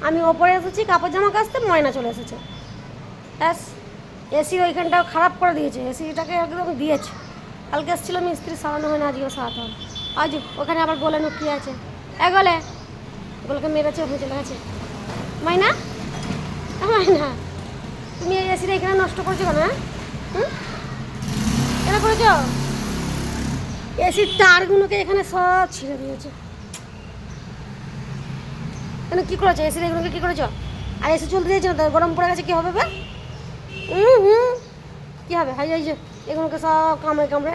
আমি ওপরে এসেছি কাপড় জামা কাচতে, ময়না চলে এসেছে। ব্যাস, এসির ওইখানটাও খারাপ করে দিয়েছে, এসিটাকে একদম দিয়েছে। কালকে এসেছিল মিস্ত্রি, সারানো হয় না, আজকেও সারাতে হবে। আজ ওখানে আবার গোলে নুকিয়ে আছে, গোলে গোলকে মেরেছে, ওখানে চলে গেছে। ময়না, ময়না, তুমি এই এসিটা এখানে নষ্ট করছো কেন? হ্যাঁ, কেন করেছ? এসির তারগুলোকে এখানে সব ছিঁড়ে দিয়েছে। কেন কী করেছো? এসির এগুলোকে কী করেছো? আর এসি চলতে দিয়েছে না, তো গরম পড়ে গেছে, কী হবে? কী হবে? হাই এই যে এগুলোকে সব কামড়ে কামড়ে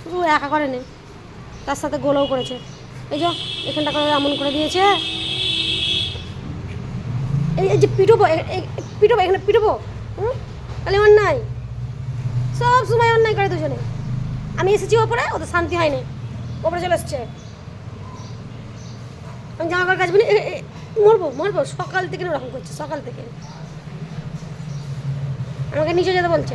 শুধু একা করে নেই, তার সাথে গোলও করেছে। এই যে এখানটা করে এমন করে দিয়েছে। এই যে পিটবো, পিটবো, এখানে পিটবো। তাহলে অন্যায়, সব সময় অন্যায় করে দুজনে। আমি এসেছি ওপরে, ওদের শান্তি হয়নি, ওপরে চলে এসছে। আমি জামা কাপড় কাচবি না, মরবো মরবো, সকাল থেকে ওরকম করছে, সকাল থেকে আমাকে নিচে যেতে বলছে।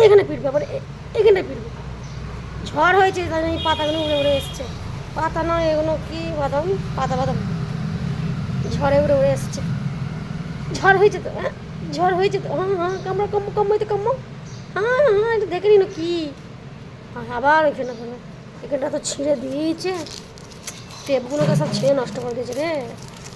এখানে পিটবে, আবার এখানটায় পিটবে। ঝড় হয়েছে, তাই এই পাতাগুলো উড়ে উড়ে এসছে। পাতা নয় এগুলো, কি বাদাম, পাতা বাদাম, ঝড়ে উড়ে উড়ে এসছে। ঝড় হয়েছে তো, হ্যাঁ ঝড় হয়েছে তো, হ্যাঁ কামড়া কম কম হইতে কম। হ্যাঁ এটা দেখে নিন কি। আবার এখানে এখানটা তো ছিঁড়ে দিয়েছে, টেপগুলোকে সব ছিঁড়ে নষ্ট করে দিয়েছে রে।